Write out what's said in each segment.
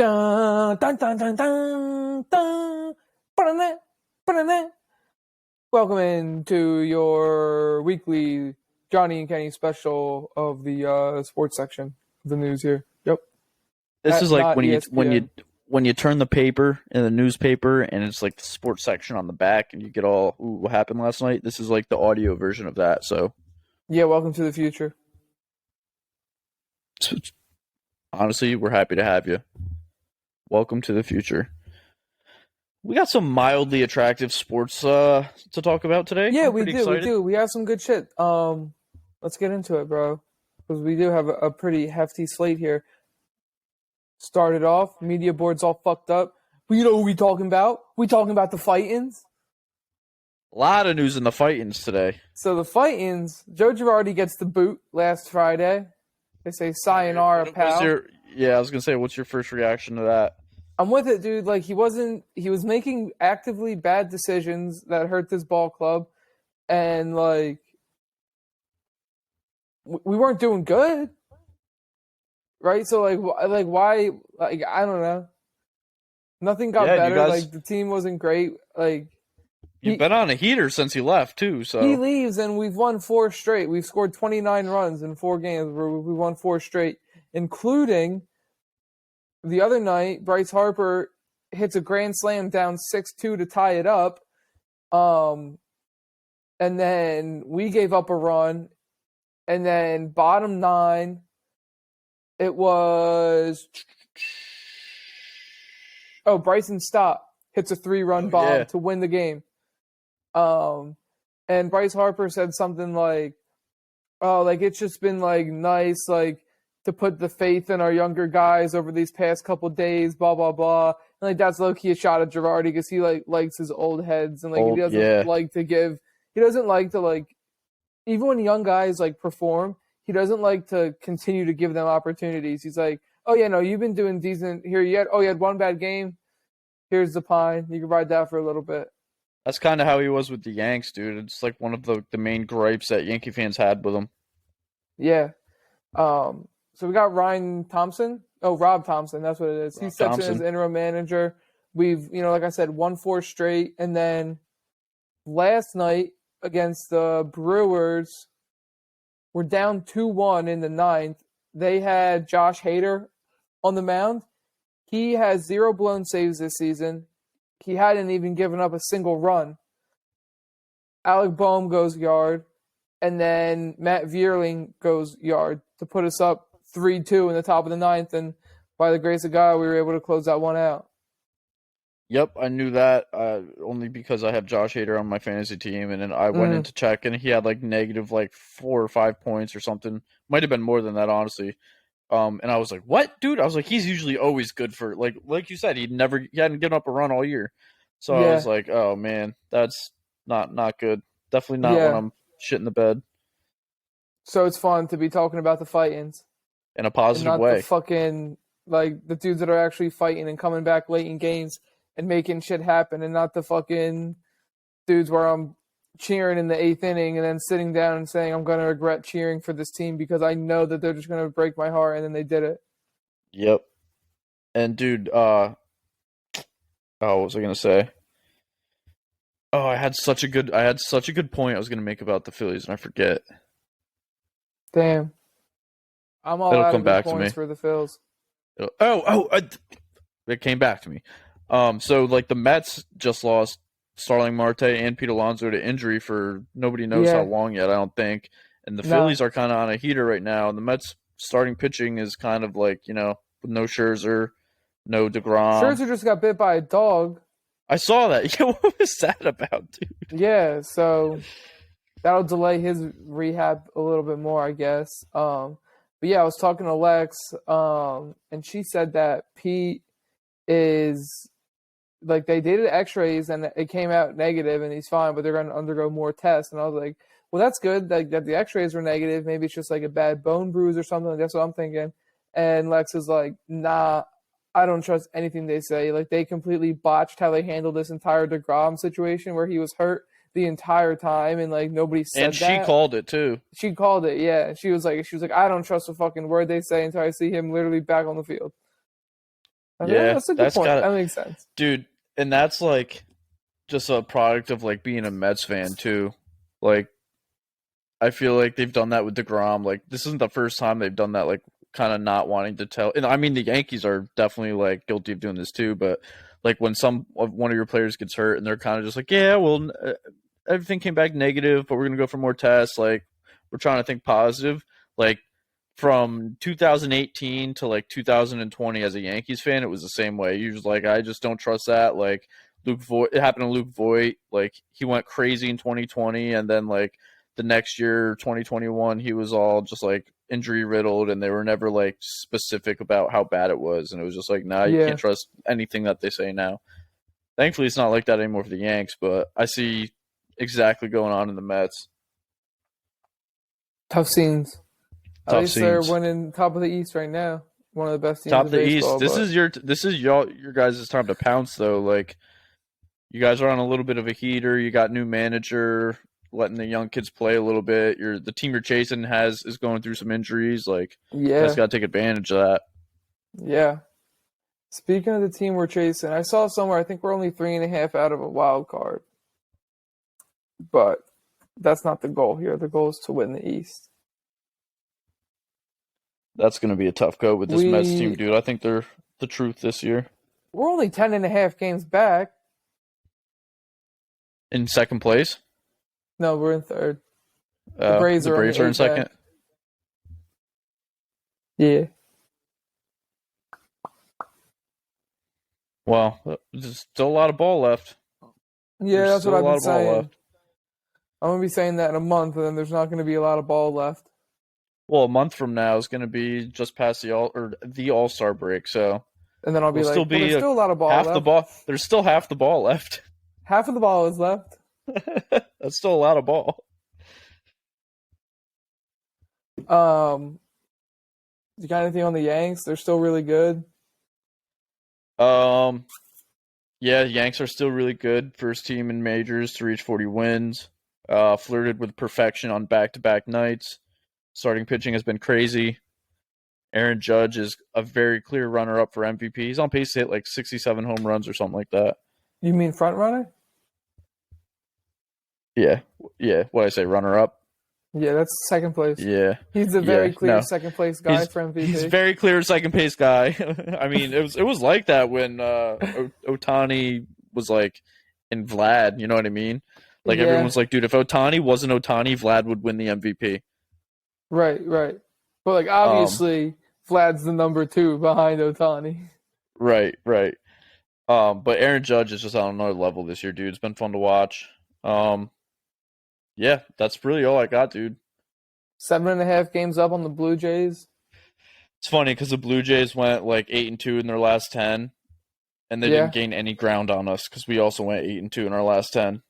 Dun, dun, dun, dun, dun, dun. Ba-da-na, ba-da-na. Welcome into your weekly Johnny and Kenny special of the sports section of the news here. Yep. This is like Not when ESPN. you turn the paper in the newspaper and it's like the sports section on the back and you get all what happened last night. This is like the audio version of that. So Yeah, welcome to the future. honestly, we're happy to have you. Welcome to the future. We got some mildly attractive sports to talk about today. Yeah, I'm we pretty do. excited. We do. We have some good shit. Let's get into it, bro, because we do have a pretty hefty slate here. Started off, media board's all fucked up. But you know who we talking about? We talking about the fight-ins. A lot of news in the fight-ins today. So the fight-ins, Joe Girardi gets the boot last Friday. They say sayonara, pal. I was gonna say, what's your first reaction to that? I'm with it, dude. Like, he was making actively bad decisions that hurt this ball club, and like we weren't doing good, right? So like why? Like, I don't know. Nothing got better. Like, the team wasn't great. Like, you've been on a heater since he left too. So he leaves, and we've won 4 straight. We've scored 29 runs in 4 games. We won 4 straight, including the other night. Bryce Harper hits a grand slam down 6-2 to tie it up. And then we gave up a run. And then bottom 9, it was Bryson Stott hits a 3-run bomb to win the game. And Bryce Harper said something like, "Oh, like it's just been like nice, like to put the faith in our younger guys over these past couple days, blah blah blah." And like that's low key a shot at Girardi because he like likes his old heads and like he doesn't like to give. He doesn't like to like even when young guys like perform, he doesn't like to continue to give them opportunities. He's like, "Oh yeah, no, you've been doing decent here yet. Oh, you had one bad game. Here's the pine. You can ride that for a little bit." That's kind of how he was with the Yanks, dude. It's like one of the main gripes that Yankee fans had with him. Yeah. So we got Rob Thompson. That's what it is. He steps in as interim manager. We've, like I said, won 4 straight. And then last night against the Brewers, we're down 2-1 in the 9th. They had Josh Hader on the mound. He has 0 blown saves this season. He hadn't even given up a single run. Alec Boehm goes yard, and then Matt Vierling goes yard to put us up 3-2 in the top of the 9th, and by the grace of God, we were able to close that one out. Yep, I knew that only because I have Josh Hader on my fantasy team, and then I went in to check, and he had like negative 4 or 5 points or something. Might have been more than that, honestly. And I was like, "What, dude?" I was like, "He's usually always good for like you said. He hadn't given up a run all year." So I was like, "Oh man, that's not good. Definitely not when I'm shitting the bed." So it's fun to be talking about the fight-ins in a positive and not way. The fucking like the dudes that are actually fighting and coming back late in games and making shit happen, and not the fucking dudes where I'm cheering in the 8th inning and then sitting down and saying I'm going to regret cheering for this team because I know that they're just going to break my heart, and then they did it. Yep. And dude, what was I going to say? Oh, I had such a good point I was going to make about the Phillies, and I forget. Damn. I'm all out of good points for the Phils. It came back to me. So like the Mets just lost Starling Marte and Pete Alonso to injury for nobody knows how long yet, I don't think. And the Phillies are kind of on a heater right now. And the Mets starting pitching is kind of like, with no Scherzer, no DeGrom. Scherzer just got bit by a dog. I saw that. Yeah, what was that about, dude? Yeah, so that'll delay his rehab a little bit more, I guess. But yeah, I was talking to Lex, and she said that Pete is like they did X-rays and it came out negative, and he's fine, but they're going to undergo more tests. And I was like, well, that's good that the X-rays were negative. Maybe it's just like a bad bone bruise or something. That's what I'm thinking. And Lex is like, nah, I don't trust anything they say. Like, they completely botched how they handled this entire DeGrom situation where he was hurt the entire time, and like nobody said that. And she called it too. She called it, yeah. And she was like, I don't trust a fucking word they say until I see him literally back on the field. Yeah, That's a good that's point. got That makes sense. dude, and that's like just a product of like being a Mets fan too. Like I feel like they've done that with DeGrom. Like this isn't the first time they've done that. Like kind of not wanting to tell. And I mean, the Yankees are definitely like guilty of doing this too. But like when one of your players gets hurt, and they're kind of just like, yeah, well, everything came back negative, but we're gonna go for more tests. Like we're trying to think positive. Like from 2018 to like 2020 as a Yankees fan, it was the same way. You was like, I just don't trust that. Like Luke Voigt, it happened to Luke Voigt. Like he went crazy in 2020, and then like the next year, 2021, he was all just like injury riddled, and they were never like specific about how bad it was. And it was just like, nah, you can't trust anything that they say now. Thankfully, it's not like that anymore for the Yanks, but I see exactly going on in the Mets. Tough scenes. At least they're scenes. winning top of the East right now. One of the best teams Top in of the baseball. East. This is your guys' time to pounce though. Like you guys are on a little bit of a heater. You got new manager, letting the young kids play a little bit. The team you're chasing is going through some injuries. Like you guys got to take advantage of that. Yeah. Speaking of the team we're chasing, I saw somewhere I think we're only 3.5 out of a wild card. But that's not the goal here. The goal is to win the East. That's going to be a tough go with this Mets team, dude. I think they're the truth this year. We're only 10.5 games back. In second place? No, we're in third. The Braves are in second. Yeah. Well, there's still a lot of ball left. Yeah, that's what I've been saying. I'm going to be saying that in a month, and then there's not going to be a lot of ball left. Well, a month from now is going to be just past the All-Star break, so and then I'll be like, there's still a lot of ball left. The ball. There's still half the ball left. Half of the ball is left. That's still a lot of ball. You got anything on the Yanks? They're still really good. Yeah, Yanks are still really good. First team in majors to reach 40 wins. Flirted with perfection on back-to-back nights. Starting pitching has been crazy. Aaron Judge is a very clear runner-up for MVP. He's on pace to hit like 67 home runs or something like that. You mean front runner? Yeah. What I say, runner-up? Yeah, that's second place. Yeah. He's a very clear second place guy for MVP. He's very clear second place guy. I mean, it was like that when Ohtani was like in Vlad, you know what I mean? Like everyone was like, dude, if Ohtani wasn't Ohtani, Vlad would win the MVP. Right. But like obviously Vlad's the number 2 behind Ohtani. Right. But Aaron Judge is just on another level this year, dude. It's been fun to watch. Yeah, that's really all I got, dude. 7.5 games up on the Blue Jays. It's funny because the Blue Jays went like 8-2 in their last 10, and they didn't gain any ground on us because we also went 8-2 in our last 10.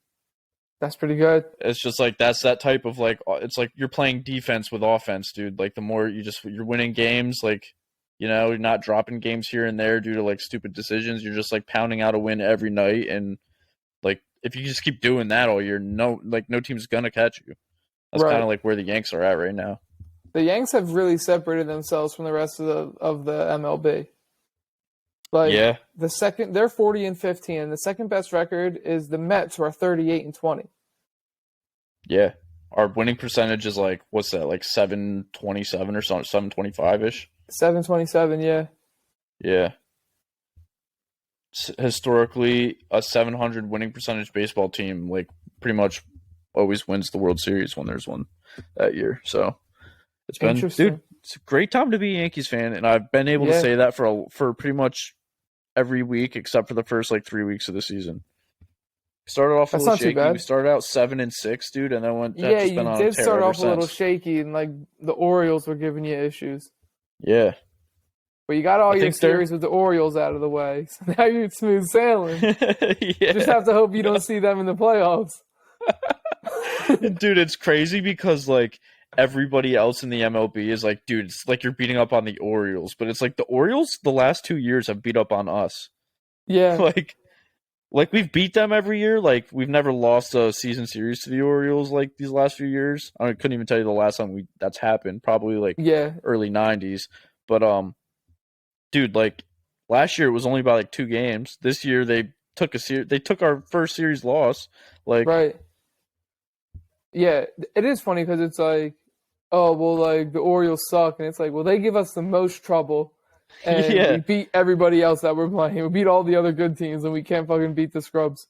That's pretty good. It's just like that's that type of like it's like you're playing defense with offense, dude. Like the more you're winning games, like you're not dropping games here and there due to like stupid decisions. You're just like pounding out a win every night, and like if you just keep doing that all year, no team's gonna catch you. That's kind of like where the Yanks are at right now. The Yanks have really separated themselves from the rest of the MLB. Like they're 40-15, and the second best record is the Mets, who are 38-20. Yeah, our winning percentage is like what's that? Like 727 or something, 725-ish. 727, yeah. Yeah. Historically, a 700 winning percentage baseball team like pretty much always wins the World Series when there's one that year. So it's been, dude, it's a great time to be a Yankees fan, and I've been able to say that for pretty much every week except for the first like 3 weeks of the season. Started off a little shaky. We started out 7-6, dude, and then went. Yeah, you did start off a little shaky, and like the Orioles were giving you issues. Yeah. But you got all your series with the Orioles out of the way, so now you're smooth sailing. Just have to hope you don't see them in the playoffs. Dude, it's crazy because like everybody else in the MLB is like, dude, it's like you're beating up on the Orioles, but it's like the Orioles the last 2 years have beat up on us. Yeah. Like we've beat them every year. Like we've never lost a season series to the Orioles like these last few years. I couldn't even tell you the last time that's happened. Probably like early 90s. But dude, like Last year it was only by like 2 games. This year they took our first series loss. Like, Right. Yeah, it is funny because it's like, oh well, like the Orioles suck, and it's like, well, they give us the most trouble, and yeah, we beat everybody else that we're playing. We beat all the other good teams, and we can't fucking beat the scrubs.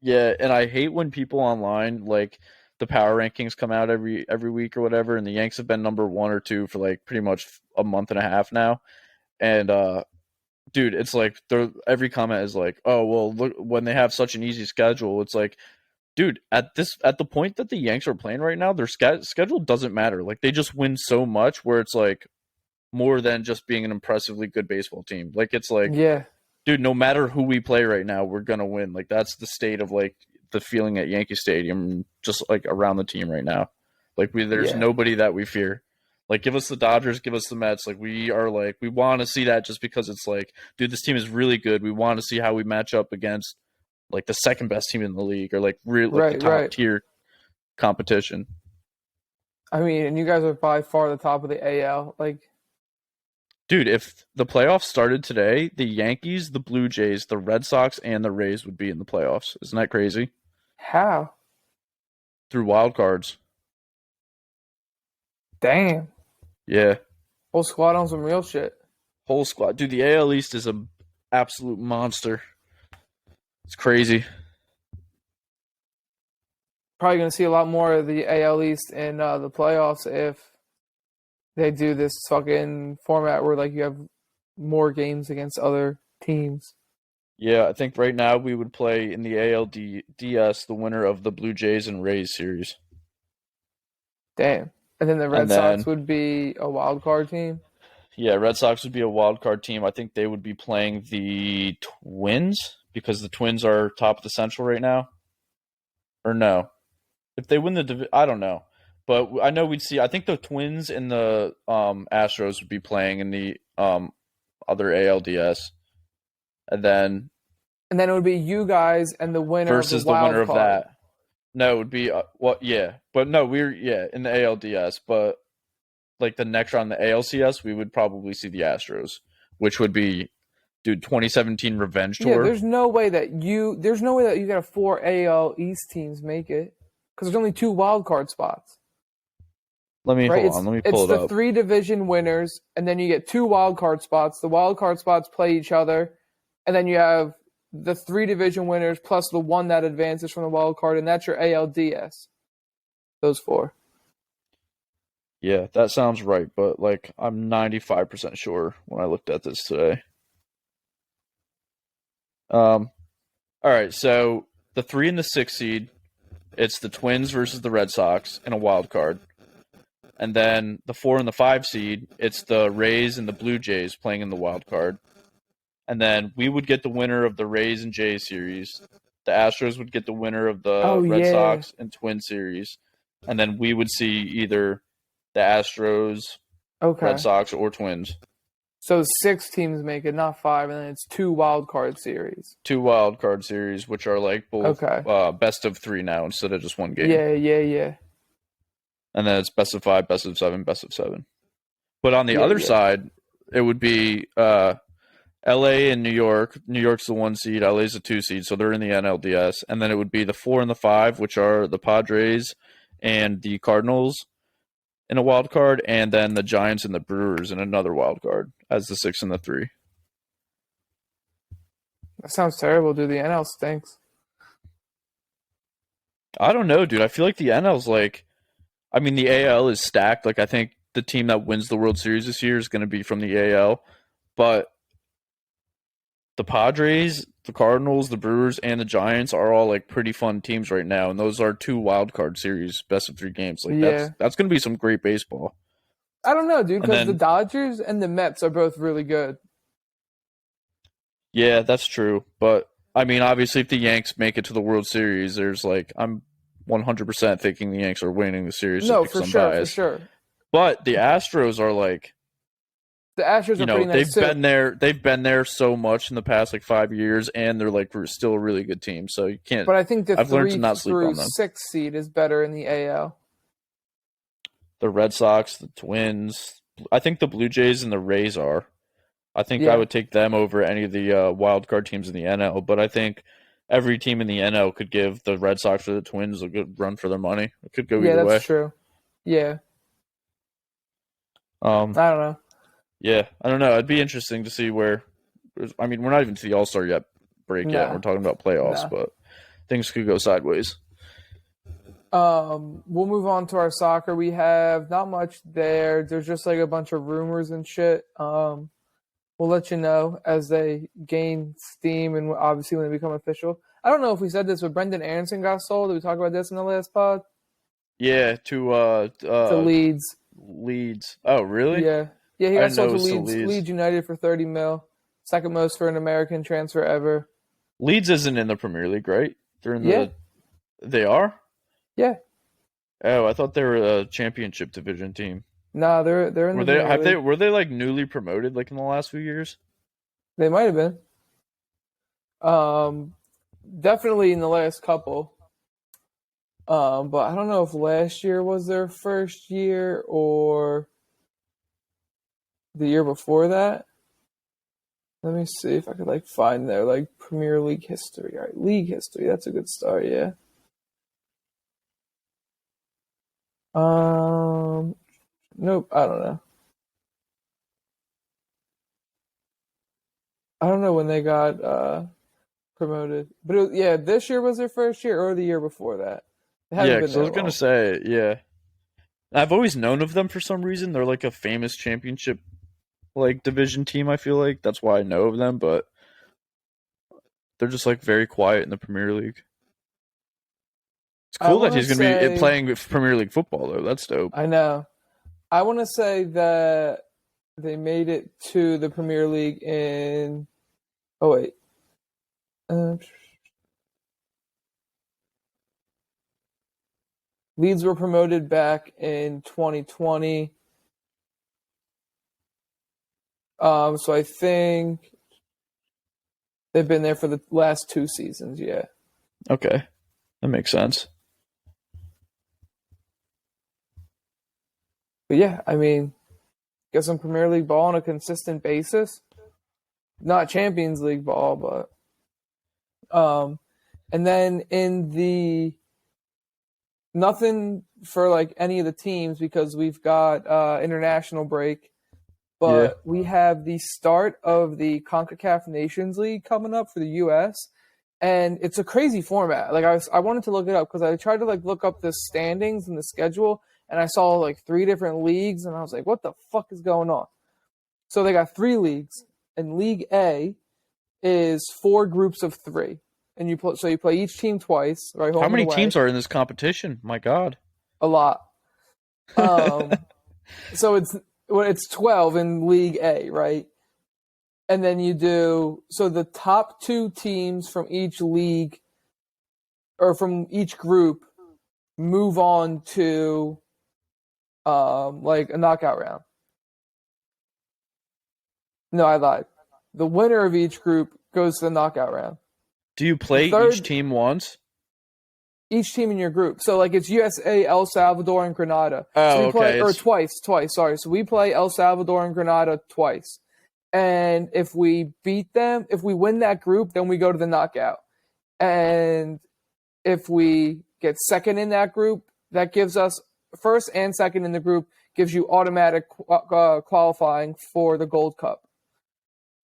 yeah, and I hate when people online like the power rankings come out every week or whatever, and the Yanks have been number 1 or 2 for like pretty much a month and a half now. And dude, it's like every comment is like, "Oh, well, look when they have such an easy schedule." It's like, dude, at the point that the Yanks are playing right now, their schedule doesn't matter. Like they just win so much where it's like more than just being an impressively good baseball team. Like it's like, Yeah, dude, no matter who we play right now, we're gonna win. Like that's the state of like the feeling at Yankee Stadium, just like around the team right now. Like there's yeah, nobody that we fear. Like give us the Dodgers, give us the Mets. Like we are like we want to see that just because it's like, dude, this team is really good. We want to see how we match up against like the second best team in the league or like real like the right, top right. tier competition. I mean, and you guys are by far the top of the AL. Like, Dude, if the playoffs started today, the Yankees, the Blue Jays, the Red Sox, and the Rays would be in the playoffs. Isn't that crazy? how? Through wild cards. Damn, Yeah. whole squad on some real shit. Whole squad. Dude, the AL East is an absolute monster. It's crazy. Probably going to see a lot more of the AL East in the playoffs if they do this fucking format where like you have more games against other teams. Yeah, I think right now we would play in the ALDS the winner of the Blue Jays and Rays series. Damn. And then the And Red Sox then, would be a wild card team. yeah, Red Sox would be a wild card team. I think they would be playing the Twins because the Twins are top of the Central right now. Or no. If they win I don't know. But I know we'd see. I think the Twins and the Astros would be playing in the other ALDS. And then it would be you guys and the winner of the Versus the winner wild of card. that. No, it would be yeah, but no, we're in the ALDS, but like the next round, the ALCS, we would probably see the Astros, which would be, dude, 2017 revenge Yeah, tour. there's no way that you get a 4 AL East teams make it because there's only 2 wild card spots. Let me Right? hold on. Let me pull It's it the up. 3 division winners, and then you get 2 wild card spots. The wild card spots play each other, and then you have the 3 division winners plus the one that advances from the wild card, and that's your ALDS. Those 4. Yeah, that sounds right, but like I'm 95% sure when I looked at this today. All right, so the 3 and the 6 seed, it's the Twins versus the Red Sox in a wild card. And then the 4 and the 5 seed, it's the Rays and the Blue Jays playing in the wild card. And then we would get the winner of the Rays and Jays series. The Astros would get the winner of the Oh Red yeah. Sox and Twin series. And then we would see either the Astros, Red Okay. Sox, or Twins. So 6 teams make it, not 5, and then it's 2 wild card series. 2 wild card series, which are like both Okay. best of 3 now instead of just one game. Yeah, yeah, yeah. And then it's best of 5, best of 7, best of 7. But on the Yeah, other yeah. side, it would be LA and New York. New York's the 1 seed, LA's the 2 seed, so they're in the NLDS. And then it would be the 4 and the 5, which are the Padres and the Cardinals in a wild card, and then the Giants and the Brewers in another wild card as the 6 and the 3. That sounds terrible, dude. The NL stinks. I don't know, dude. I feel like the NL's like, I mean, the AL is stacked. Like, I think the team that wins the World Series this year is going to be from the AL, but the Padres, the Cardinals, the Brewers, and the Giants are all like pretty fun teams right now, and those are 2 wild card series, best of 3 games. Like Yeah. that's going to be some great baseball. I don't know, dude, And because the then, Dodgers and the Mets are both really good. yeah, that's true. But I mean, obviously, if the Yanks make it to the World Series, there's like I'm 100% thinking the Yanks are winning the series just No, because for I'm sure, for biased. sure. But the Astros are like, The Astros you are know, pretty nice too. they've been there so much in the past like 5 years, and they're like still a really good team. So you can't. But I think the I've learned to 3 not sleep through on them. 6 seed is better in the AL. The Red Sox, the Twins. I think the Blue Jays and the Rays are. I think I Yeah, would take them over any of the wild card teams in the NL. But I think every team in the NL could give the Red Sox or the Twins a good run for their money. It could go yeah, either that's way. true. Yeah, Um, I don't know. yeah, I don't know. It'd be interesting to see where. I mean, we're not even to the All Star yet break yet. We're Nah, talking about playoffs, nah. but things could go sideways. We'll move on to our soccer. We have not much there. There's just like a bunch of rumors and shit. We'll let you know as they gain steam and obviously when they become official. I don't know if we said this, but Brendan Aronson got sold. Did we talk about this in the last pod? Yeah, To Leeds. Leeds. Oh, really? Yeah. Yeah, he I got didn't know sold it to was still Leeds Leeds. United for 30 mil. Second most for an American transfer ever. Leeds isn't in the Premier League, right? They're in Yeah. the. They are. Yeah. Oh, I thought they were a Championship division team. Nah, they're in Were the they? Premier Have they? League. Were they like newly promoted like in the last few years? They might have been. Um Definitely in the last couple. But I don't know if last year was their first year or the year before that. Let me see if I could like find their like Premier League history. All right, league history. That's a good start. Yeah. Um. Nope. I don't know. I don't know when they got promoted, but yeah, this year was their first year or the year before that. They haven't Yeah, been because I there was gonna long. say, yeah, I've always known of them for some reason. They're like a famous Championship like division team. I feel like that's why I know of them, but they're just like very quiet in the Premier League. It's I cool that want to he's gonna be say playing Premier League football though. That's dope. I know. I want to say that they made it to the Premier League in. Oh wait. Uh, Leeds were promoted back in 2020. So I think they've been there for the last two seasons. Yeah. Okay, that makes sense. But yeah, I mean, get some Premier League ball on a consistent basis. Not Champions League ball, but and then in the nothing for like any of the teams because we've got international break, Yeah. but we have the start of the CONCACAF Nations League coming up for the US and it's a crazy format. Like I wanted to look it up because I tried to like look up the standings and the schedule and I saw like three different leagues and I was like, what the fuck is going on? So they got three leagues and League A is four groups of three. And you play each team twice, right? How Home and many away. teams are in this competition? My God. A lot. So it's 12 in League A, right? And then you do so the top two teams from each league or from each group move on to like a knockout round. No, I lied. The winner of each group goes to the knockout round. Do you The play each third team once? each team in your group. So like it's USA, El Salvador, and Grenada. So Oh, we play okay. or twice. Sorry. So we play El Salvador and Grenada twice. And if we beat them, if we win that group, then we go to the knockout. And if we get second in that group, that gives us first and second in the group gives you automatic qualifying for the Gold Cup.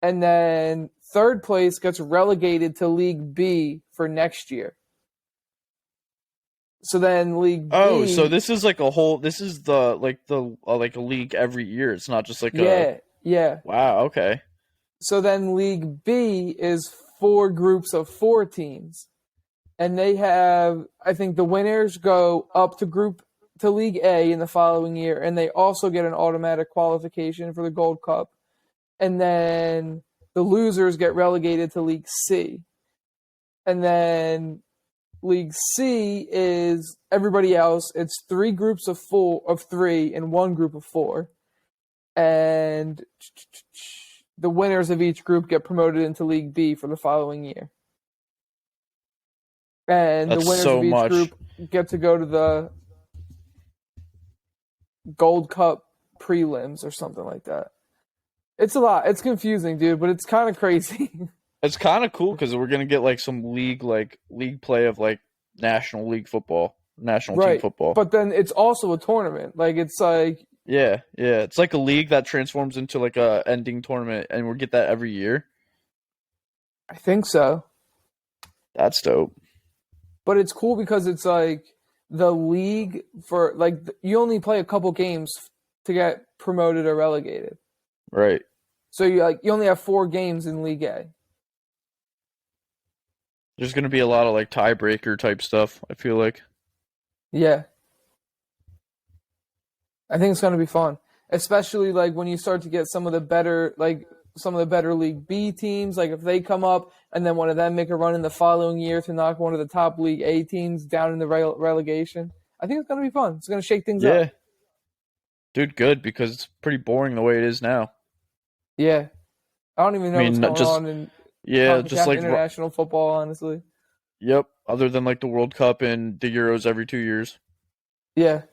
And then third place gets relegated to League B for next year. So then League Oh, B, so this is like a whole. This is the like a league every year. It's not just like a. yeah. Wow. Okay. So then League B is four groups of four teams. And they have, I think the winners go up to League A in the following year, and they also get an automatic qualification for the Gold Cup. And then the losers get relegated to League C. And then League C is everybody else. It's three groups of three and one group of four. And the winners of each group get promoted into League B for the following year. And the That's winners so of each much. group get to go to the Gold Cup prelims or something like that. It's a lot. It's confusing, dude, but it's kind of crazy. It's kind of cool because we're gonna get like some league play of like National League football, national team Right. football. But then it's also a tournament. Like it's like Yeah, yeah. It's like a league that transforms into like a ending tournament, and we get that every year. I think so. That's dope. But it's cool because it's like the league for like you only play a couple games to get promoted or relegated. Right. So you only have 4 games in League A. There's gonna be a lot of like tiebreaker type stuff, I feel like. Yeah. I think it's going to be fun, especially like when you start to get some of the better League B teams, like if they come up and then one of them make a run in the following year to knock one of the top League A teams down in the relegation. I think it's going to be fun. It's going to shake things up. Yeah. Dude, good because it's pretty boring the way it is now. Yeah. I don't even know what's going on in just like international football, honestly. Yep, other than like the World Cup and the Euros every 2 years. Yeah.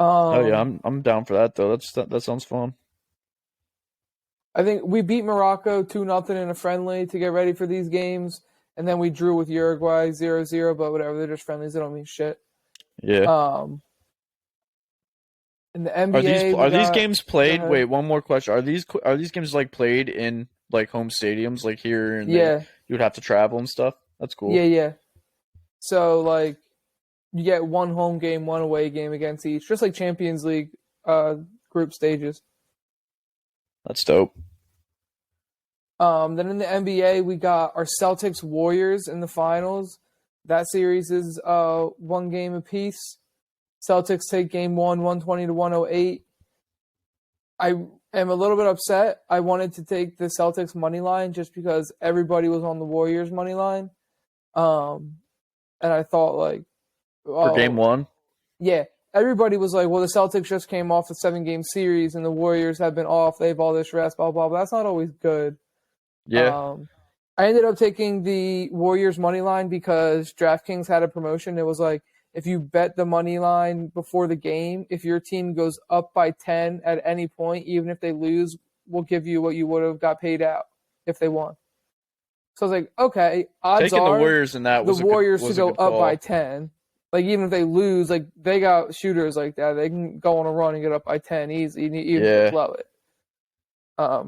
Oh yeah, I'm down for that though. That sounds fun. I think we beat Morocco 2-0 in a friendly to get ready for these games, and then we drew with Uruguay 0-0, but whatever, they're just friendlies, they don't mean shit. Yeah. In the NBA, are these games played? Wait, one more question. Are these games like played in like home stadiums like here and yeah. You would have to travel and stuff? That's cool. Yeah. So like you get one home game, one away game against each, just like Champions League group stages. That's dope. Then in the NBA, we got our Celtics Warriors in the finals. That series is 1 game apiece. Celtics take game 1, 120-108. I am a little bit upset. I wanted to take the Celtics money line just because everybody was on the Warriors money line. And I thought like for game 1? Yeah. Everybody was like, well, the Celtics just came off the 7-game series and the Warriors have been off. They have all this rest, blah, blah, blah. That's not always good. Yeah. I ended up taking the Warriors money line because DraftKings had a promotion. It was like, if you bet the money line before the game, if your team goes up by 10 at any point, even if they lose, we'll give you what you would have got paid out if they won. So I was like, okay, odds taking are the Warriors in that the was Warriors to go up call. by 10. Like, even if they lose, like, they got shooters like that. They can go on a run and get up by 10 easy, even if they blow it.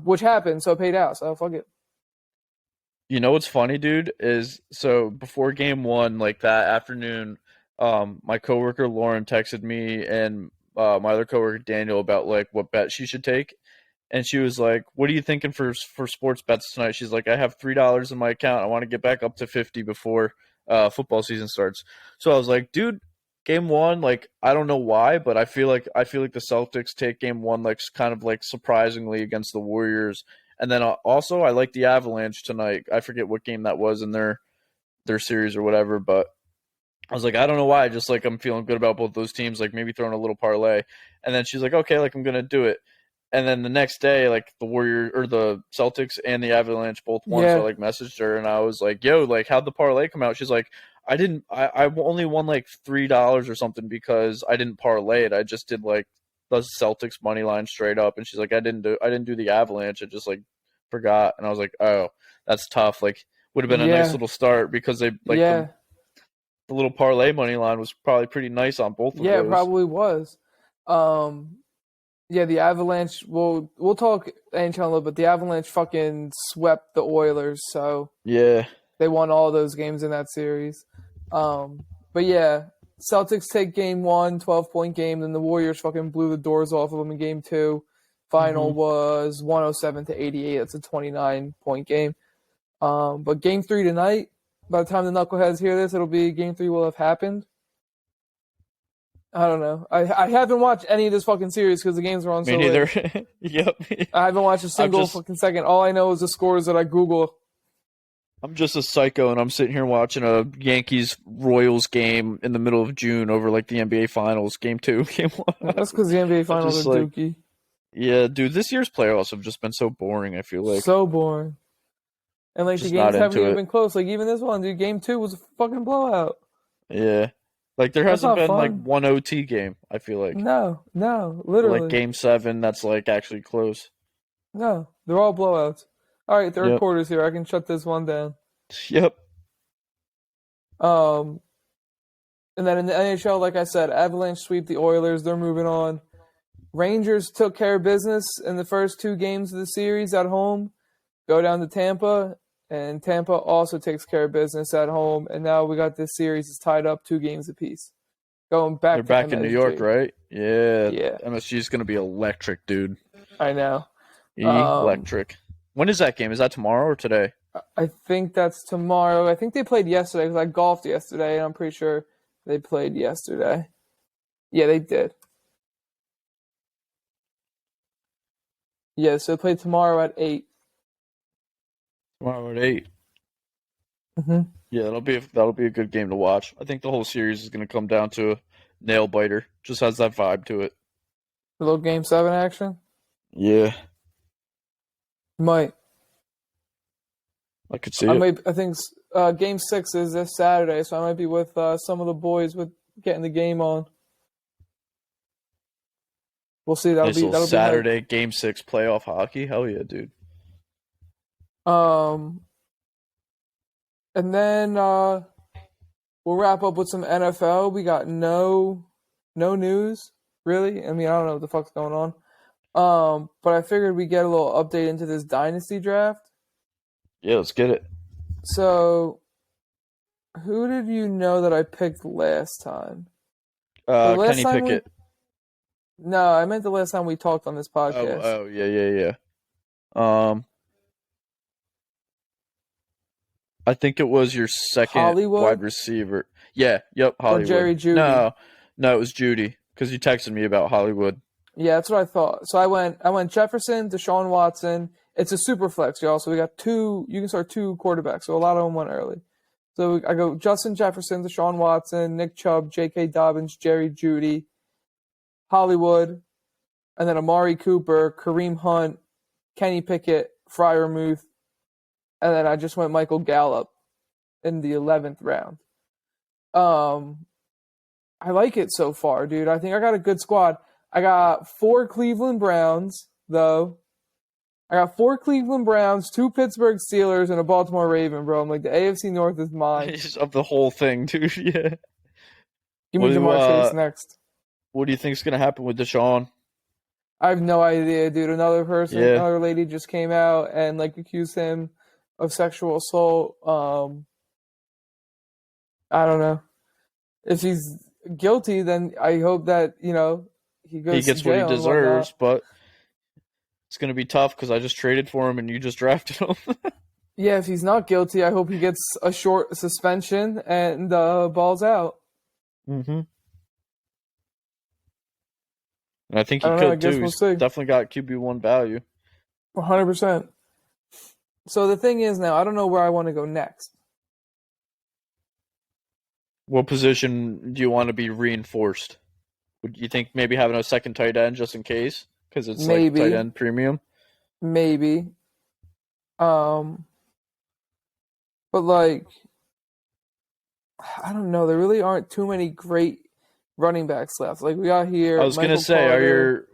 Which happened, so it paid out. So fuck it. You know what's funny, dude, is so before game 1, like that afternoon, my coworker Lauren texted me and my other coworker Daniel about like what bet she should take, and she was like, "What are you thinking for sports bets tonight?" She's like, "I have $3 in my account. I want to get back up to 50 before football season starts." So I was like, "Dude, game 1, like I don't know why, but I feel like the Celtics take game 1 like kind of like surprisingly against the Warriors." And then also, I like the Avalanche tonight. I forget what game that was in their series or whatever, but I was like, I don't know why. Just like I'm feeling good about both those teams. Like maybe throwing a little parlay. And then she's like, okay, like I'm gonna do it. And then the next day, like the Warriors or the Celtics and the Avalanche both won. Yeah. So I like messaged her and I was like, yo, like how'd the parlay come out? She's like, I only won like $3 or something because I didn't parlay it. I just did like the Celtics money line straight up. And she's like, I didn't do the Avalanche. I just like forgot. And I was like, oh, that's tough. Like would have been a nice little start because they like the little parlay money line was probably pretty nice on both of those. Yeah, it probably was. Yeah, the Avalanche, we'll talk NHL a little bit. The Avalanche fucking swept the Oilers, so yeah, they won all those games in that series. But yeah, Celtics take game 1, 12-point game, then the Warriors fucking blew the doors off of them in game 2. Final was 107-88. That's a 29-point game. But game 3 tonight, by the time the Knuckleheads hear this, it'll be game 3 will have happened. I don't know. I haven't watched any of this fucking series because the games were on so late. Me neither. Yep. I haven't watched a single fucking second. All I know is the scores that I Google. I'm just a psycho, and I'm sitting here watching a Yankees-Royals game in the middle of June over like the NBA Finals, game 2, game 1. That's because the NBA Finals are dookie. Yeah, dude, this year's playoffs have just been so boring, I feel like. So boring. And like just the games haven't even been close. Like even this one, dude, game 2 was a fucking blowout. Yeah. Like there That's hasn't not been like fun. one OT game, I feel like. No, no, Or like literally. game 7 that's like actually close. No. They're all blowouts. All right, third Yep. quarter's here. I can shut this one down. Yep. Um, and then in the NHL, like I said, Avalanche sweep the Oilers. They're moving on. Rangers took care of business in the first 2 games of the series at home. Go down to Tampa, and Tampa also takes care of business at home. And now we got this series is tied up 2 games apiece. Going They're back to back in New York, MSG. right? Yeah. Yeah, MSG is going to be electric, dude. I know. Um, Electric. When is that game? Is that tomorrow or today? I think that's tomorrow. I think they played yesterday because I golfed yesterday, and I'm pretty sure they played yesterday. Yeah, they did. Yeah, so they played tomorrow at 8. Tomorrow at 8. Mm-hmm. Yeah, that'll be a good game to watch. I think the whole series is going to come down to a nail biter. Just has that vibe to it. A little Game 7 action? Yeah, Might. I could see it. I think Game 6 is this Saturday, so I might be with some of the boys with getting the game on. We'll see. Nice little That'll be hype. Saturday game 6 playoff hockey. Hell yeah, dude. Um, and then we'll wrap up with some NFL. We got no news really. I mean, I don't know what the fuck's going on. But I figured we get a little update into this dynasty draft. Yeah, let's get it. So, who did you know that I picked last time? Kenny Pickett. No, I meant the last time we talked on this podcast. Oh, yeah. I think it was your second Hollywood? wide receiver. Yeah, yep, Hollywood. Or Jerry Jeudy? No, it was Jeudy because you texted me about Hollywood. Yeah, that's what I thought. So I went Jefferson, Deshaun Watson. It's a super flex, y'all. So we got two. You can start 2 quarterbacks. So a lot of them went early. So I go Justin Jefferson, Deshaun Watson, Nick Chubb, J.K. Dobbins, Jerry Jeudy, Hollywood, and then Amari Cooper, Kareem Hunt, Kenny Pickett, Freiermuth, and then I just went Michael Gallup in the 11th round. I like it so far, dude. I think I got a good squad. I got 4 Cleveland Browns, though. I got 4 Cleveland Browns, 2 Pittsburgh Steelers, and a Baltimore Raven, bro. I'm like, the AFC North is mine. Of the whole thing, dude. Yeah. Give me Jamar Chase next. What do you think is going to happen with Deshaun? I have no idea, dude. Another lady just came out and like accused him of sexual assault. I don't know. If he's guilty, then I hope that, he goes He gets to jail what he deserves, but it's going to be tough because I just traded for him and you just drafted him. Yeah, if he's not guilty, I hope he gets a short suspension and balls out. Mm-hmm. And I think he could too. He's definitely got QB1 value. 100%. So the thing is now, I don't know where I want to go next. What position do you want to be reinforced? Would you think maybe having a second tight end just in case? Because it's like tight end premium? Maybe. But like, I don't know. There really aren't too many great running backs left. Like we got here. I was going to say, Carter,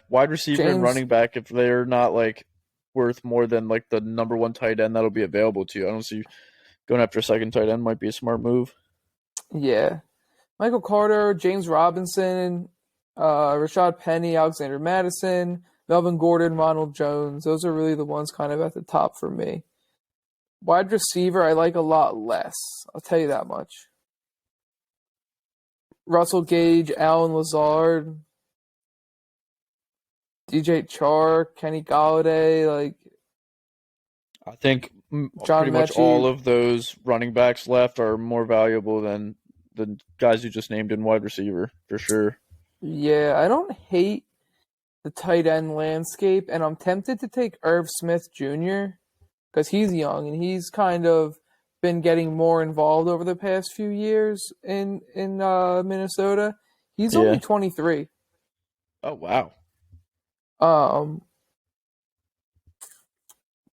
wide receiver and running back, if they're not like worth more than like the number 1 tight end that'll be available to you, I don't see going after a second tight end might be a smart move. Yeah. Michael Carter, James Robinson, Rashad Penny, Alexander Madison, Melvin Gordon, Ronald Jones. Those are really the ones kind of at the top for me. Wide receiver, I like a lot less. I'll tell you that much. Russell Gage, Allen Lazard, DJ Chark, Kenny Galladay, like I think John pretty much all of those running backs left are more valuable than the guys you just named in wide receiver, for sure. Yeah, I don't hate the tight end landscape, and I'm tempted to take Irv Smith Jr. because he's young and he's kind of been getting more involved over the past few years in Minnesota. He's only 23. Oh, wow.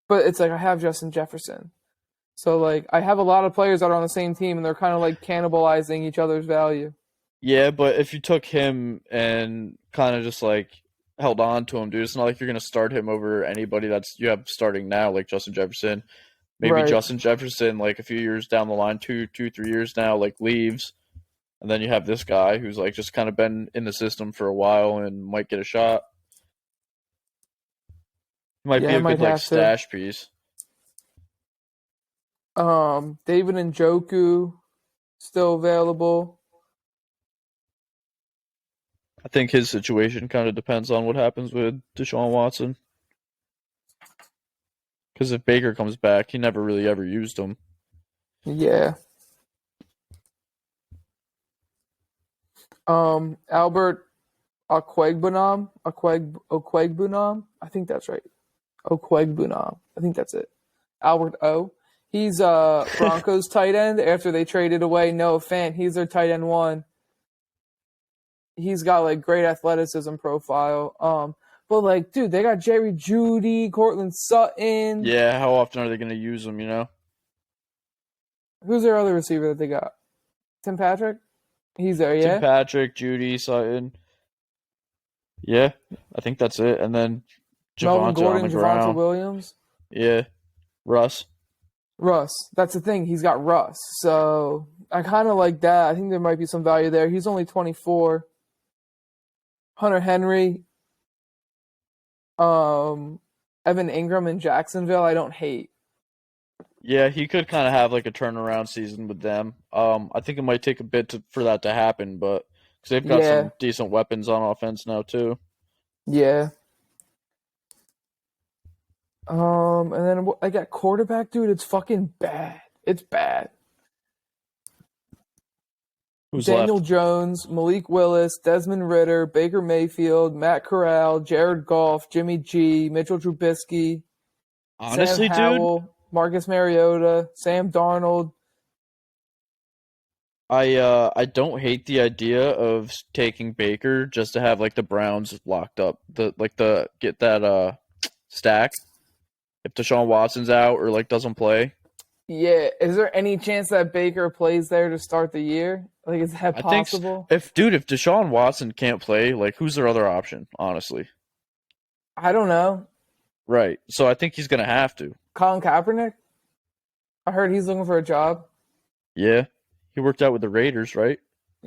But it's like I have Justin Jefferson. So like I have a lot of players that are on the same team and they're kind of like cannibalizing each other's value. Yeah, but if you took him and kind of just like held on to him, dude, it's not like you're gonna start him over anybody that's you have starting now, like Justin Jefferson. Maybe Right. Justin Jefferson, like a few years down the line, 3 years now, like leaves, and then you have this guy who's like just kind of been in the system for a while and might get a shot. Might Yeah, be I a might good like have to. stash piece. David Njoku still available. I think his situation kind of depends on what happens with Deshaun Watson. Because if Baker comes back, he never really ever used him. Yeah. Albert Okwuegbunam. I think that's right. Okwuegbunam. I think that's it. Albert O. He's Broncos tight end after they traded away Noah Fant. He's their tight end one. He's got like great athleticism profile. But like, dude, they got Jerry Jeudy, Cortland Sutton. Yeah, how often are they going to use him, you know? Who's their other receiver that they got? Tim Patrick? He's there, Tim yeah? Patrick, Jeudy, Sutton. Yeah, I think that's it. And then Melvin Javonte on Gordon, the Javonte ground. Williams. Yeah, Russ. Russ. That's the thing. He's got Russ. So I kind of like that. I think there might be some value there. He's only 24. Hunter Henry. Evan Ingram in Jacksonville, I don't hate. Yeah, he could kind of have like a turnaround season with them. I think it might take a bit for that to happen, but because they've got Yeah, some decent weapons on offense now too. yeah. And then I got quarterback, dude. It's fucking bad. It's bad. Who's Daniel left? Jones, Malik Willis, Desmond Ritter, Baker Mayfield, Matt Corral, Jared Goff, Jimmy G, Mitchell Trubisky, Sam Honestly, dude, Howell, Marcus Mariota, Sam Darnold. I don't hate the idea of taking Baker just to have like the Browns locked up. The get that stack if Deshaun Watson's out or like doesn't play. Yeah, is there any chance that Baker plays there to start the year? Like, is that I think possible? if Deshaun Watson can't play, like who's their other option? Honestly, I don't know. right. So I think he's gonna have to. Colin Kaepernick? I heard he's looking for a job. Yeah, he worked out with the Raiders, right?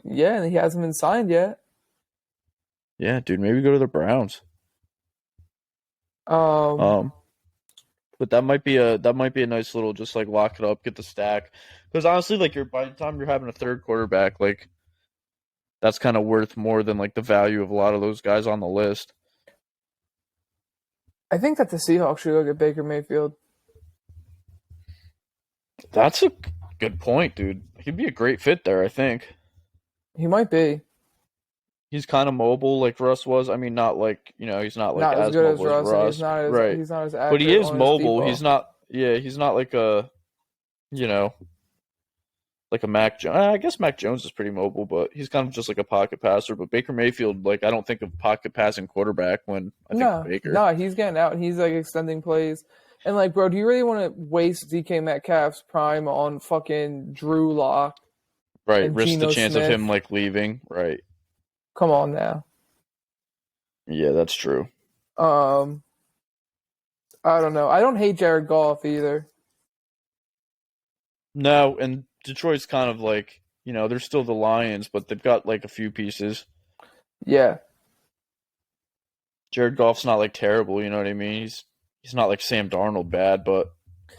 Yeah, and he hasn't been signed yet. Yeah, dude, maybe go to the Browns. Um, But that might be a nice little just like lock it up, get the stack. Because honestly, like you're by the time you're having a third quarterback, like that's kind of worth more than like the value of a lot of those guys on the list. I think that the Seahawks should look at Baker Mayfield. That's a good point, dude. He'd be a great fit there, I think. He might be. He's kind of mobile like Russ was. I mean, not like, he's not like Not as as good as mobile as Russ, and Russ. Right. he's not as But he accurate is on his deep mobile. ball. He's not like you know, like a Mac Jones. I guess Mac Jones is pretty mobile, but he's kind of just like a pocket passer. But Baker Mayfield, like I don't think of pocket passing quarterback when I think of Baker. No, he's getting out and he's like extending plays. And like, bro, do you really want to waste DK Metcalf's prime on fucking Drew Lock? Right, And risk Geno the chance Smith? of him like leaving. Right. Come on now. Yeah, that's true. I don't know. I don't hate Jared Goff either. No, and Detroit's kind of like, they're still the Lions, but they've got like a few pieces. Yeah. Jared Goff's not like terrible, you know what I mean? He's not like Sam Darnold bad, but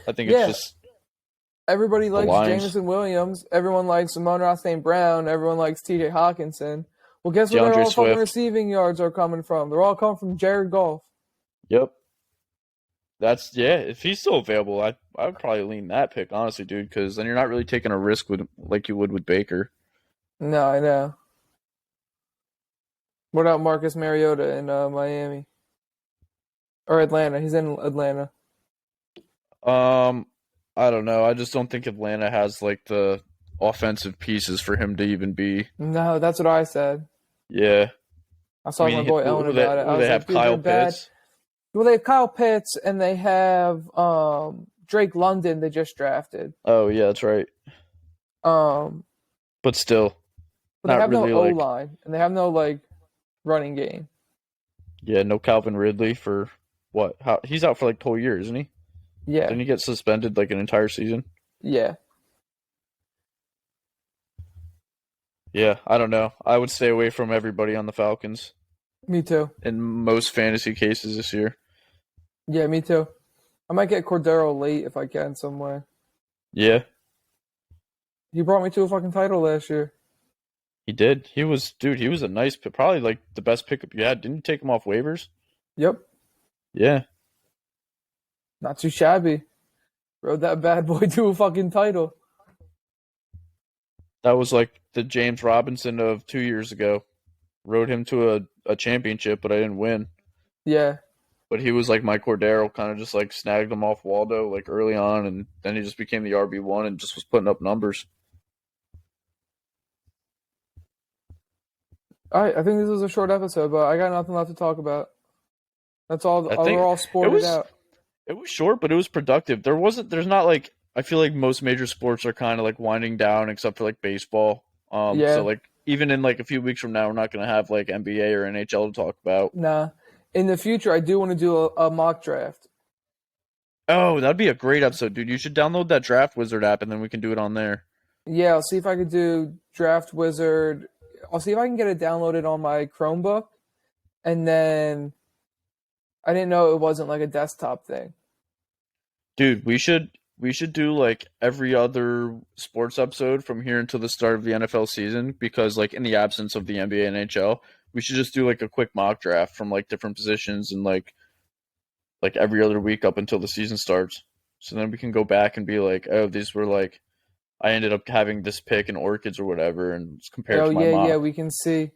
I think it's just everybody likes Lions. Jameson Williams. Everyone likes Amon-Ra St. Brown. Everyone likes TJ Hawkinson. Well, guess where their DeAndre all fucking Swift. receiving yards are coming from? They're all coming from Jared Goff. Yep. If he's still available, I would probably lean that pick, honestly, dude, because then you're not really taking a risk with like you would with Baker. No, I know. What about Marcus Mariota in Miami? Or Atlanta? He's in Atlanta. I don't know. I just don't think Atlanta has like the offensive pieces for him to even be. No, that's what I said. Yeah. I was talking to my boy Ellen about it. I was They like, have dude, Kyle they're bad. Pitts. Well, they have Kyle Pitts and they have Drake London they just drafted. Oh yeah, that's right. But But still, they have really no O-line and they have no like running game. Yeah, no Calvin Ridley for what? How he's out for like the whole year, isn't he? Yeah. Didn't he get suspended like an entire season? Yeah. Yeah, I don't know. I would stay away from everybody on the Falcons. Me too. In most fantasy cases this year. Yeah, me too. I might get Cordero late if I can somewhere. Yeah. He brought me to a fucking title last year. He did. He was a nice pick. Probably like the best pickup you had. Didn't you take him off waivers? Yep. Yeah. Not too shabby. Rode that bad boy to a fucking title. That was like the James Robinson of 2 years ago. Rode him to a championship, but I didn't win. Yeah. But he was like my Cordero, kind of just like snagged him off Waldo like early on, and then he just became the RB1 and just was putting up numbers. All right, I think this was a short episode, but I got nothing left to talk about. That's all. We're all sported out. It was short, but it was productive. There's not like, I feel like most major sports are kind of like winding down, except for like baseball. So like even in like a few weeks from now, we're not going to have like NBA or NHL to talk about. Nah. In the future, I do want to do a mock draft. Oh, that'd be a great episode, dude. You should download that Draft Wizard app, and then we can do it on there. Yeah, I'll see if I could do Draft Wizard. I'll see if I can get it downloaded on my Chromebook. And then I didn't know it wasn't like a desktop thing. Dude, we should do like every other sports episode from here until the start of the NFL season, because like in the absence of the NBA and NHL, we should just do like a quick mock draft from like different positions and like every other week up until the season starts. So then we can go back and be like, oh, these were like, I ended up having this pick in Orchids or whatever, and compare it to my mock. Yeah, we can see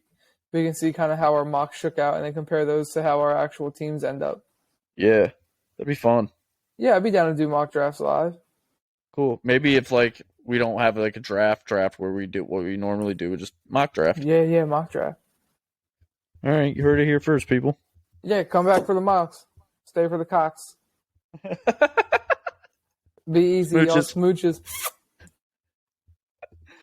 kind of how our mocks shook out, and then compare those to how our actual teams end up. Yeah, that'd be fun. Yeah, I'd be down to do mock drafts live. Cool. Maybe if like we don't have like a draft where we do what we normally do, just mock draft. Yeah, mock draft. All right, you heard it here first, people. Yeah, come back for the mocks. Stay for the cocks. Be easy, y'all smooches.